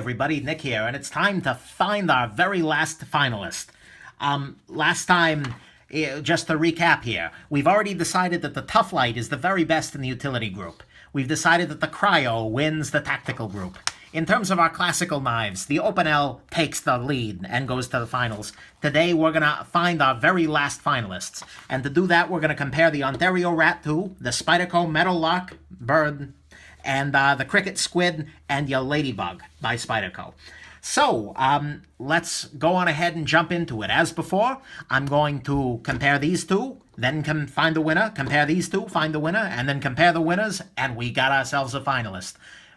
everybody, Nick here, and it's time to find our very last finalist. Last time, just to recap here, we've already decided that the Tough Light is the very best in the utility group. We've decided that the Cryo wins the tactical group. In terms of our classical knives, the Opinel takes the lead and goes to the finals. Today, we're going to find our very last finalists. And to do that, we're going to compare the Ontario Rat 2, the Spyderco Metal Lock Bird, and the Cricket Squid, and your Ladybug by Spyderco. So, let's go on ahead and jump into it. As before, I'm going to compare these two, then find the winner, compare these two, find the winner, and then compare the winners, and we got ourselves a finalist.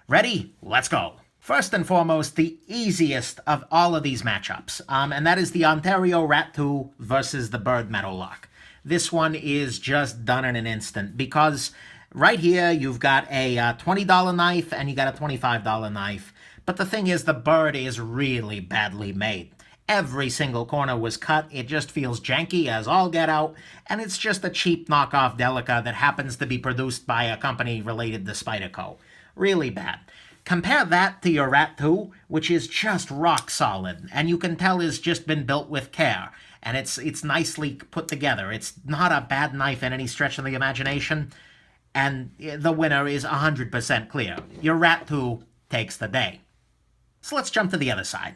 Ready? Let's go. First and foremost, the easiest of all of these matchups, and that is the Ontario Rat 2 versus the Bird Metal Lock. This one is just done in an instant, because right here, you've got a $20 knife and you got a $25 knife. But the thing is, the Bird is really badly made. Every single corner was cut. It just feels janky as all get out. And it's just a cheap knockoff Delica that happens to be produced by a company related to Spyderco. Really bad. Compare that to your Rat 2, which is just rock solid. And you can tell it's just been built with care. And it's nicely put together. It's not a bad knife in any stretch of the imagination. And the winner is 100% clear. Your Rat 2 takes the day. So let's jump to the other side.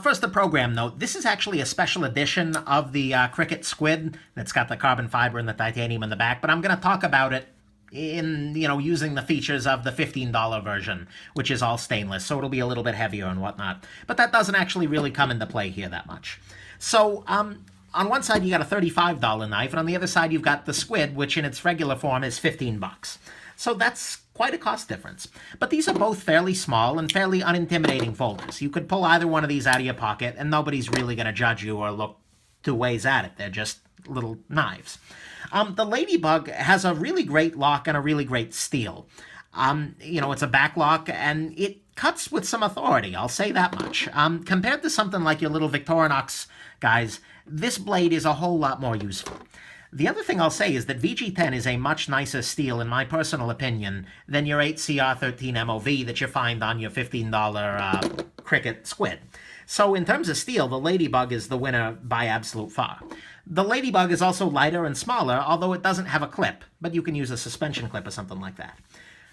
First, the program note. This is actually a special edition of the Cricket Squid that's got the carbon fiber and the titanium in the back, but I'm going to talk about it in, using the features of the $15 version, which is all stainless, so it'll be a little bit heavier and whatnot. But that doesn't actually really come into play here that much. So, on one side, you got a $35 knife, and on the other side, you've got the Squid, which in its regular form is $15. So that's quite a cost difference. But these are both fairly small and fairly unintimidating folders. You could pull either one of these out of your pocket, and nobody's really going to judge you or look two ways at it. They're just little knives. The Ladybug has a really great lock and a really great steel. It's a back lock, and it cuts with some authority, I'll say that much. Compared to something like your little Victorinox guys, this blade is a whole lot more useful. The other thing I'll say is that VG10 is a much nicer steel, in my personal opinion, than your 8CR13 MOV that you find on your $15 Cricket Squid. So in terms of steel, the Ladybug is the winner by absolute far. The Ladybug is also lighter and smaller, although it doesn't have a clip, but you can use a suspension clip or something like that.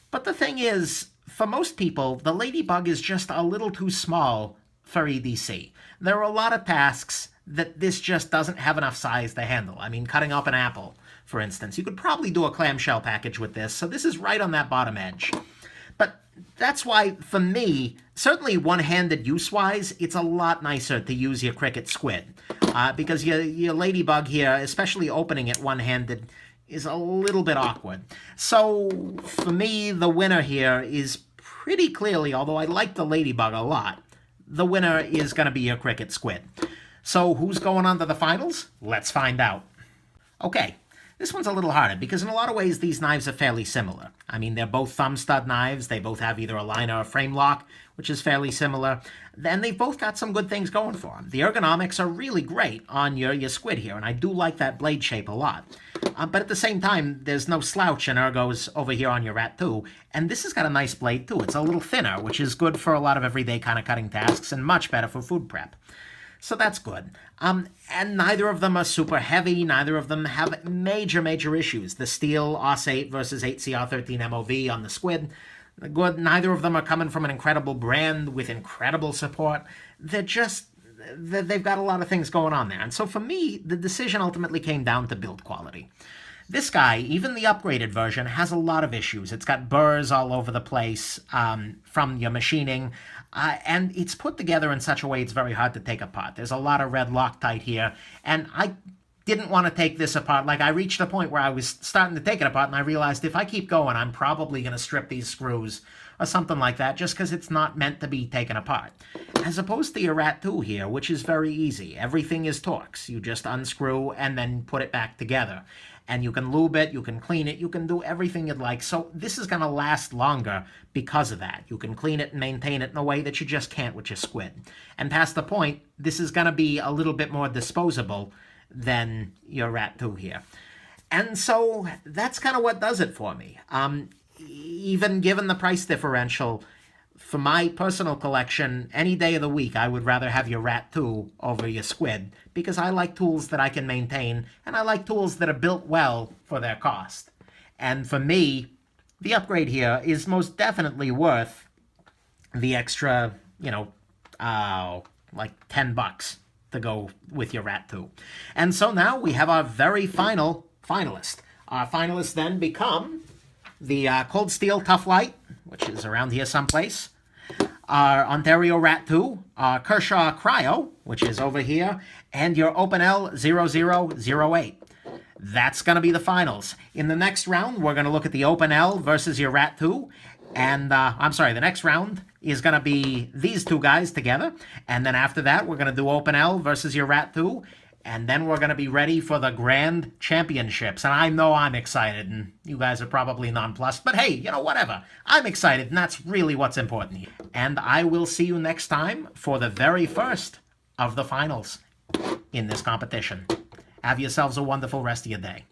But the thing is, for most people, the Ladybug is just a little too small for EDC. There are a lot of tasks that this just doesn't have enough size to handle. I mean, cutting up an apple, for instance. You could probably do a clamshell package with this, so this is right on that bottom edge. But that's why, for me, certainly one-handed use-wise, it's a lot nicer to use your Cricket Squid. Because your Ladybug here, especially opening it one-handed, is a little bit awkward. So, for me, the winner here is pretty clearly, although I like the Ladybug a lot, the winner is going to be your Cricket Squid. So who's going on to the finals? Let's find out. Okay, this one's a little harder because in a lot of ways these knives are fairly similar. I mean, they're both thumb stud knives. They both have either a line or a frame lock, which is fairly similar. And they've both got some good things going for them. The ergonomics are really great on your Squid here, and I do like that blade shape a lot. But at the same time, there's no slouch in ergos over here on your Rat 2. And this has got a nice blade too. It's a little thinner, which is good for a lot of everyday kind of cutting tasks and much better for food prep. So that's good. And neither of them are super heavy. Neither of them have major issues. The steel OS 8 versus 8CR13 MOV on the Squid, good. Neither of them are coming from an incredible brand with incredible support. They've got a lot of things going on there. And so for me, the decision ultimately came down to build quality. This guy, even the upgraded version, has a lot of issues. It's got burrs all over the place from your machining, and it's put together in such a way it's very hard to take apart. There's a lot of red Loctite here, and I didn't want to take this apart. Like, I reached a point where I was starting to take it apart, and I realized if I keep going, I'm probably going to strip these screws or something like that, just because it's not meant to be taken apart. As opposed to your Rat 2 here, which is very easy. Everything is Torx. You just unscrew and then put it back together. And you can lube it, you can clean it, you can do everything you'd like. So this is going to last longer because of that. You can clean it and maintain it in a way that you just can't with your Squid. And past the point, this is going to be a little bit more disposable than your Rat 2 here. And so that's kind of what does it for me. Even given the price differential, for my personal collection, any day of the week, I would rather have your Rat 2 over your Squid, because I like tools that I can maintain, and I like tools that are built well for their cost. And for me, the upgrade here is most definitely worth the extra, like $10 to go with your Rat 2. And so now we have our very final finalist. Our finalists then become the Cold Steel Tough Light, which is around here someplace, our Ontario Rat 2, our Kershaw Cryo, which is over here, and your Opinel 0008. That's going to be the finals. In the next round, we're going to look at the Opinel versus your Rat 2. And, the next round is going to be these two guys together. And then after that, we're going to do Opinel versus your Rat 2. And then we're going to be ready for the Grand Championships. And I know I'm excited, and you guys are probably nonplussed. But hey, whatever. I'm excited, and that's really what's important here. And I will see you next time for the very first of the finals in this competition. Have yourselves a wonderful rest of your day.